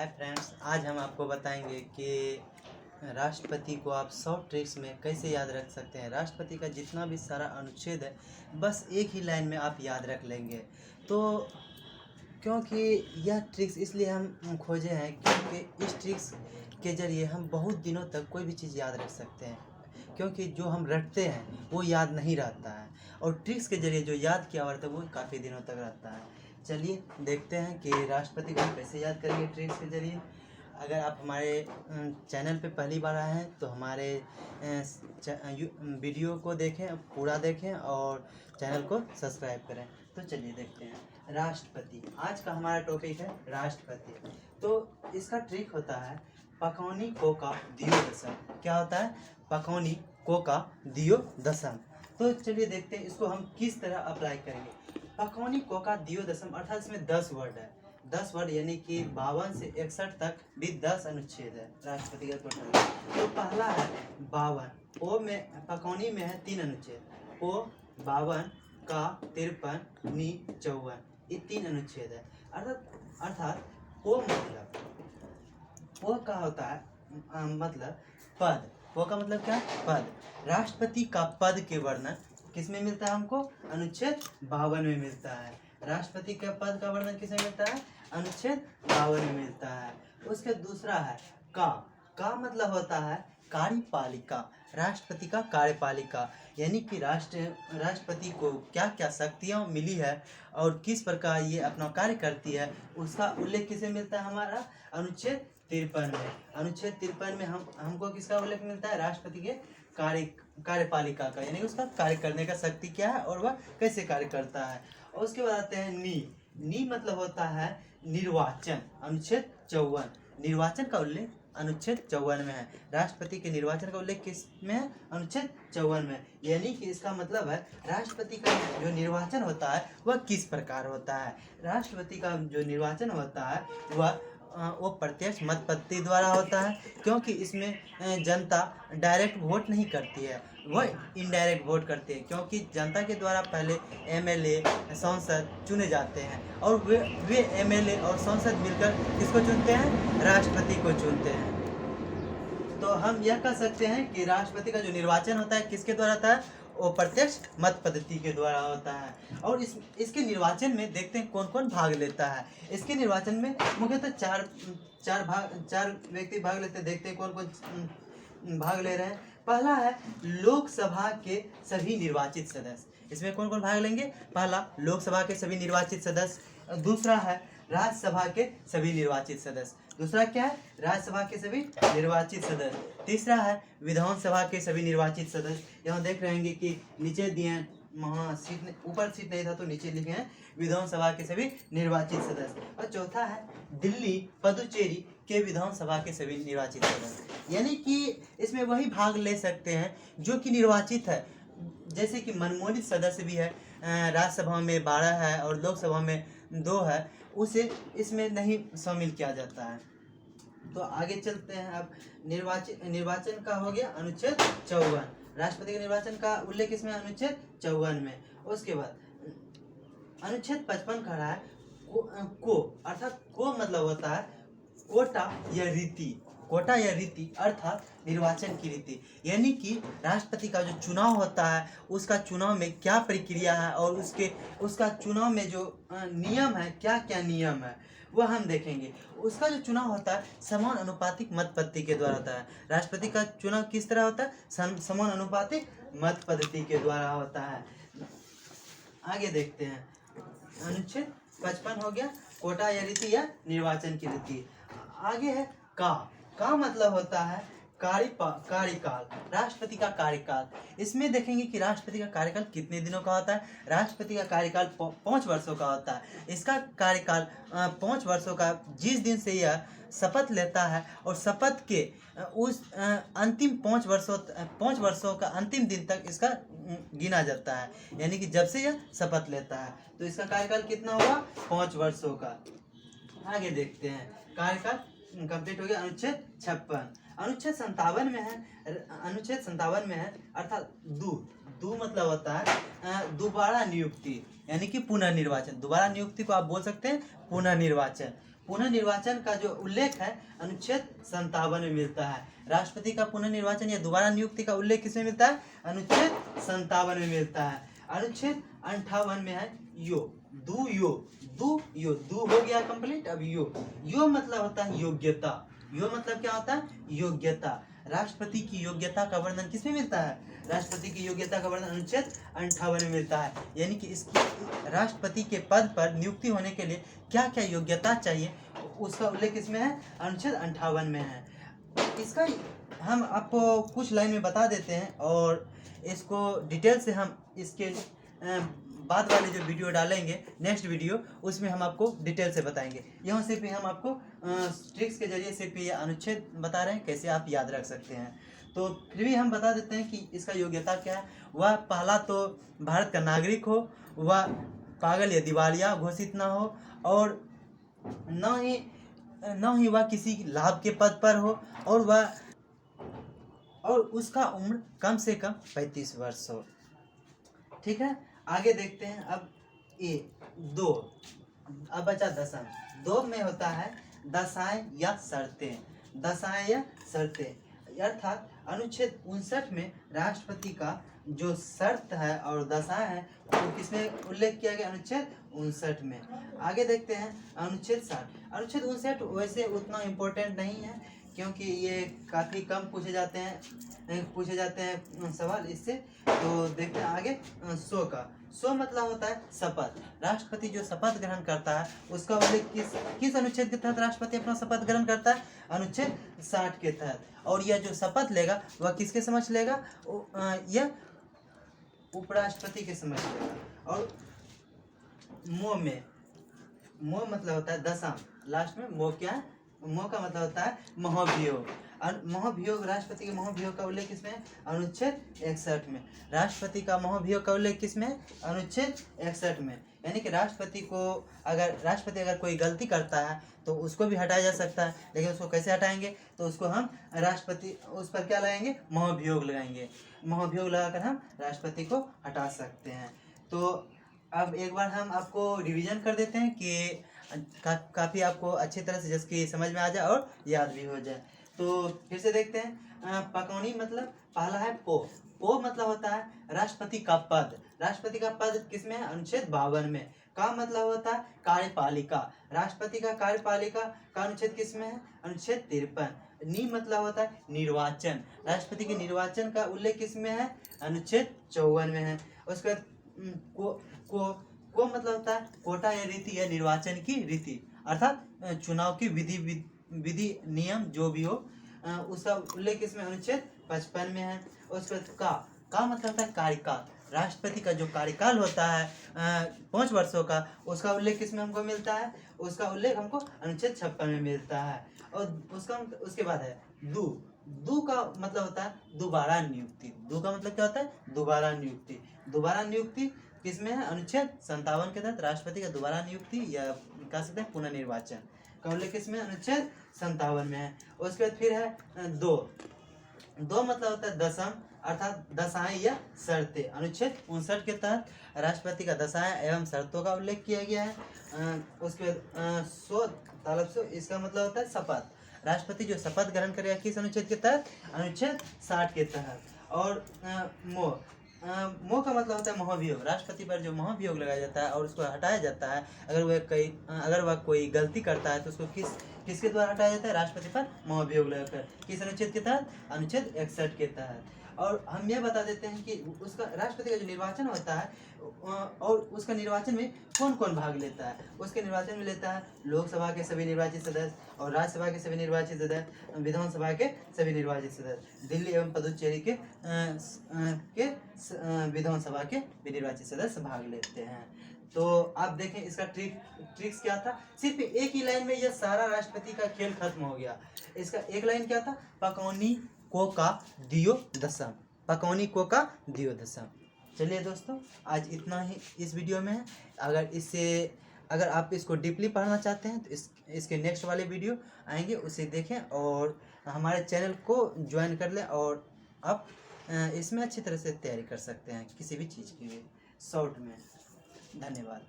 Hi friends, आज हम आपको बताएंगे कि राष्ट्रपति को आप 100 ट्रिक्स में कैसे याद रख सकते हैं। राष्ट्रपति का जितना भी सारा अनुच्छेद है बस एक ही लाइन में आप याद रख लेंगे। तो क्योंकि यह ट्रिक्स इसलिए हम खोजे हैं क्योंकि इस ट्रिक्स के ज़रिए हम बहुत दिनों तक कोई भी चीज़ याद रख सकते हैं, क्योंकि जो हम रटते हैं वो याद नहीं रहता है और ट्रिक्स के ज़रिए जो याद किया हुआ रहता है वो काफ़ी दिनों तक रहता है। चलिए देखते हैं कि राष्ट्रपति को कैसे याद करेंगे ट्रिक्स के ज़रिए। अगर आप हमारे चैनल पे पहली बार आए हैं तो हमारे वीडियो को देखें, पूरा देखें और चैनल को सब्सक्राइब करें। तो चलिए देखते हैं। राष्ट्रपति, आज का हमारा टॉपिक है राष्ट्रपति। तो इसका ट्रिक होता है पकौनी कोका दियो दशम। क्या होता है? पकौनी कोका दियो दशम। तो चलिए देखते हैं इसको हम किस तरह अप्लाई करेंगे। पकौनी कोका दियो दशम अर्थात इसमें 10 वर्ड है। 10 वर्ड यानी कि 52 से 61 तक भी 10 अनुच्छेद है राष्ट्रपति का टोटल। तो पहला है 52। ओ में पकौनी में है 3 अनुच्छेद। ओ 52 का 53 नी 54, ये 3 अनुच्छेद है। अर्थात ओ का होता है मतलब पद। वो का मतलब क्या? पद। राष्ट्रपति का पद के वर्णन किस में मिलता है? हमको अनुच्छेद 52 में मिलता है। राष्ट्रपति के पद का वर्णन किस में मिलता है? अनुच्छेद 52 में मिलता है। उसके दूसरा है का मतलब होता है कार्यपालिका। राष्ट्रपति का कार्यपालिका यानी कि राष्ट्रपति को क्या क्या शक्तियाँ मिली है और किस प्रकार ये अपना कार्य करती है, उसका उल्लेख किसे मिलता है? हमारा अनुच्छेद 53 में। अनुच्छेद 53 में हमको किसका उल्लेख मिलता है? राष्ट्रपति के कार्यपालिका का, यानी उसका कार्य करने का शक्ति क्या है और वह कैसे कार्य करता है। और उसके बाद आते हैं नी मतलब होता है निर्वाचन। अनुच्छेद 54, निर्वाचन का उल्लेख अनुच्छेद 54 में है। राष्ट्रपति के निर्वाचन का उल्लेख किस में है? अनुच्छेद 54 में। यानी कि इसका मतलब है राष्ट्रपति का जो निर्वाचन होता है वह किस प्रकार होता है। राष्ट्रपति का जो निर्वाचन होता है वो प्रत्यक्ष मत पद्धति द्वारा होता है, क्योंकि इसमें जनता डायरेक्ट वोट नहीं करती है, वह इनडायरेक्ट वोट करती है। क्योंकि जनता के द्वारा पहले एमएलए सांसद चुने जाते हैं और वे एमएलए और सांसद मिलकर किसको चुनते हैं? राष्ट्रपति को चुनते हैं। तो हम यह कह सकते हैं कि राष्ट्रपति का जो निर्वाचन होता है किसके द्वारा होता है? वो प्रत्यक्ष मत पद्धति के द्वारा होता है। और इसके निर्वाचन में देखते हैं कौन कौन भाग लेता है। इसके निर्वाचन में मुख्यतः चार व्यक्ति भाग लेते हैं। देखते हैं कौन कौन भाग ले रहे हैं। पहला है लोकसभा के सभी निर्वाचित सदस्य। इसमें कौन कौन भाग लेंगे? पहला लोकसभा के सभी निर्वाचित सदस्य। दूसरा है राज्यसभा के सभी निर्वाचित सदस्य। दूसरा क्या है? राज्यसभा के सभी निर्वाचित सदस्य। तीसरा है विधानसभा के सभी निर्वाचित सदस्य। यहाँ देख रहे हैं कि नीचे दिए हैं, वहाँ ऊपर सीट नहीं था तो नीचे लिखे हैं विधानसभा के सभी निर्वाचित सदस्य। और चौथा है दिल्ली पुदुचेरी के विधानसभा के सभी निर्वाचित सदस्य। यानी कि इसमें वही भाग ले सकते हैं जो कि निर्वाचित है। जैसे कि मनमोनित सदस्य भी है, राज्यसभा में 12 है और लोकसभा में 2 है, उसे इसमें नहीं शामिल किया जाता है। तो आगे चलते हैं। अब निर्वाचन का हो गया अनुच्छेद 54। राष्ट्रपति के निर्वाचन का उल्लेख इसमें अनुच्छेद 54 में। उसके बाद अनुच्छेद 55 कह रहा है को अर्थात को मतलब होता है कोटा या रीति। कोटा या रीति अर्थात निर्वाचन की रीति, यानी कि राष्ट्रपति का जो चुनाव होता है उसका चुनाव में क्या प्रक्रिया है और उसका चुनाव में जो नियम है, क्या क्या नियम है वह हम देखेंगे। उसका जो चुनाव होता है समान अनुपातिक मत पद्धति के द्वारा होता है। राष्ट्रपति का चुनाव किस तरह होता है? समान अनुपातिक मत पद्धति के द्वारा होता है। आगे देखते हैं। अनुच्छेद 55 हो गया कोटा या रीति या निर्वाचन की रीति। आगे है का मतलब होता है कार्यकाल। राष्ट्रपति का कार्यकाल, इसमें देखेंगे कि राष्ट्रपति का कार्यकाल कितने दिनों का होता है। राष्ट्रपति का कार्यकाल 5 वर्षों का होता है। इसका कार्यकाल 5 वर्षों का, जिस दिन से यह शपथ लेता है और शपथ के उस अंतिम 5 वर्षों का अंतिम दिन तक इसका गिना जाता है, यानी कि जब से यह शपथ लेता है। तो इसका कार्यकाल कितना होगा? 5 वर्षों का। आगे देखते हैं। कार्यकाल कंप्लीट हो गया। अनुच्छेद 56। अनुच्छेद 57 में है। अनुच्छेद 57 में है अर्थात दू मतलब होता है दोबारा नियुक्ति, यानी कि पुनर्निर्वाचन। दोबारा नियुक्ति को आप बोल सकते हैं पुनर्निर्वाचन। पुनर्निर्वाचन का जो उल्लेख है अनुच्छेद 57 में मिलता है। राष्ट्रपति का पुनर्निर्वाचन या दोबारा नियुक्ति का उल्लेख किसमें मिलता है? अनुच्छेद 57 में मिलता है। अनुच्छेद 58 में है यो, दू यो, दू हो गया कंप्लीट। अब यो मतलब होता है योग्यता। यो मतलब क्या होता है? योग्यता। राष्ट्रपति की योग्यता का वर्णन किसमें मिलता है? राष्ट्रपति की योग्यता का वर्णन अनुच्छेद 58 में मिलता है। यानी कि इसकी राष्ट्रपति के पद पर नियुक्ति होने के लिए क्या क्या योग्यता चाहिए उसका उल्लेख इसमें है, अनुच्छेद 58 में है। इसका हम आपको कुछ लाइन में बता देते हैं और इसको डिटेल से हम इसके बाद वाले जो वीडियो डालेंगे नेक्स्ट वीडियो, उसमें हम आपको डिटेल से बताएंगे। यहाँ सिर्फ हम आपको ट्रिक्स के जरिए सिर्फ ये अनुच्छेद बता रहे हैं कैसे आप याद रख सकते हैं। तो फिर भी हम बता देते हैं कि इसका योग्यता क्या है। वह पहला तो भारत का नागरिक हो, वह पागल या दिवालिया घोषित ना हो, और न ही वह किसी लाभ के पद पर हो, और उसका उम्र कम से कम 35 वर्ष हो। ठीक है, आगे देखते हैं। अब ए दो, अब बचा दशम। दो में होता है दशाएं या शर्तें। दशाएं या शर्तें अर्थात अनुच्छेद 59 में राष्ट्रपति का जो शर्त है और दशाएं है वो किसमें उल्लेख किया गया? अनुच्छेद 59 में। आगे देखते हैं अनुच्छेद 60। अनुच्छेद 59 वैसे उतना इम्पोर्टेंट नहीं है क्योंकि ये काफ़ी कम पूछे जाते हैं सवाल इससे। तो देखते हैं आगे 100 का। 100 मतलब होता है शपथ। राष्ट्रपति जो शपथ ग्रहण करता है उसका उल्लेख किस अनुच्छेद के तहत राष्ट्रपति अपना शपथ ग्रहण करता है? अनुच्छेद 60 के तहत। और यह जो शपथ लेगा वह किसके समक्ष लेगा? यह उपराष्ट्रपति के समक्ष लेगा। और मोह मतलब होता है दशम, लास्ट में मोह क्या है? मोह का मतलब होता है महाभियोग। महाभियोग, राष्ट्रपति के महाभियोग का उल्लेख किसमें है? अनुच्छेद 61 में। राष्ट्रपति का महाभियोग का उल्लेख किसमें है? अनुच्छेद 61 में। यानी कि राष्ट्रपति अगर कोई गलती करता है तो उसको भी हटाया जा सकता है, लेकिन उसको कैसे हटाएंगे? तो उसको हम उस पर क्या लगाएंगे? महाभियोग लगाएंगे। महाभियोग लगाकर हम राष्ट्रपति को हटा सकते हैं। तो अब एक बार हम आपको रिवीजन कर देते हैं कि काफ़ी आपको अच्छी तरह से जिसकी समझ में आ जाए और याद भी हो जाए। तो फिर से देखते हैं। पकौनी मतलब पहला है पो मतलब होता है राष्ट्रपति का पद। राष्ट्रपति का पद किसमें है? अनुच्छेद 52 में। का मतलब होता है कार्यपालिका। राष्ट्रपति का कार्यपालिका का अनुच्छेद किसमें है? अनुच्छेद 53। नी मतलब होता है निर्वाचन। राष्ट्रपति के निर्वाचन का उल्लेख किसमें है? अनुच्छेद 54 में है। उसके बाद को मतलब होता है कोटा या रीति या निर्वाचन की रीति, अर्थात चुनाव की विधि नियम जो भी हो उसका उल्लेख किसमें? अनुच्छेद 55 में है। उसके बाद का मतलब होता है कार्यकाल। राष्ट्रपति का जो कार्यकाल होता है 5 वर्षों का, उसका उल्लेख किसमें हमको मिलता है? उसका उल्लेख हमको अनुच्छेद 56 में मिलता है। और उसके बाद है दू का मतलब होता है दोबारा नियुक्ति। दू का मतलब क्या होता है? दोबारा नियुक्ति। दोबारा नियुक्ति किसमें है? अनुच्छेद 57 के तहत राष्ट्रपति का दोबारा नियुक्ति या कह सकते हैं पुनर्निर्वाचन का उल्लेख किसमें? अनुच्छेद 57 में है। उसके बाद फिर है दो मतलब होता है दशम, अर्थात दशाएं या शर्तें। अनुच्छेद 59 के तहत राष्ट्रपति का दशाएं एवं शर्तों का उल्लेख किया गया है। उसके बाद 100 इसका मतलब होता है शपथ। राष्ट्रपति जो शपथ ग्रहण करेगा किस अनुच्छेद के तहत? अनुच्छेद 60 के तहत। और मोह का मतलब होता है महाभियोग। राष्ट्रपति पर जो महाभियोग लगाया जाता है और उसको हटाया जाता है, अगर वह कोई गलती करता है तो उसको किसके द्वारा हटाया जाता है? राष्ट्रपति पर महाभियोग लगाकर। किस अनुच्छेद के तहत? अनुच्छेद 61 के तहत। और हम यह बता देते हैं कि उसका राष्ट्रपति का जो निर्वाचन होता है और उसका निर्वाचन में कौन कौन भाग लेता है? उसके निर्वाचन में लेता है लोकसभा के सभी निर्वाचित सदस्य और राज्यसभा के सभी निर्वाचित सदस्य, विधानसभा के सभी निर्वाचित सदस्य, दिल्ली एवं पुदुचेरी के विधानसभा के भी निर्वाचित सदस्य भाग लेते हैं। तो आप देखें इसका ट्रिक्स क्या था? सिर्फ एक ही लाइन में यह सारा राष्ट्रपति का खेल खत्म हो गया। इसका एक लाइन क्या था? पकौनी को का दियो दशम। पकौनी को का दियो दशम। चलिए दोस्तों, आज इतना ही इस वीडियो में है। अगर आप इसको डीपली पढ़ना चाहते हैं तो इसके नेक्स्ट वाले वीडियो आएंगे, उसे देखें और हमारे चैनल को ज्वाइन कर लें और आप इसमें अच्छी तरह से तैयारी कर सकते हैं किसी भी चीज़ की शॉर्ट में। धन्यवाद।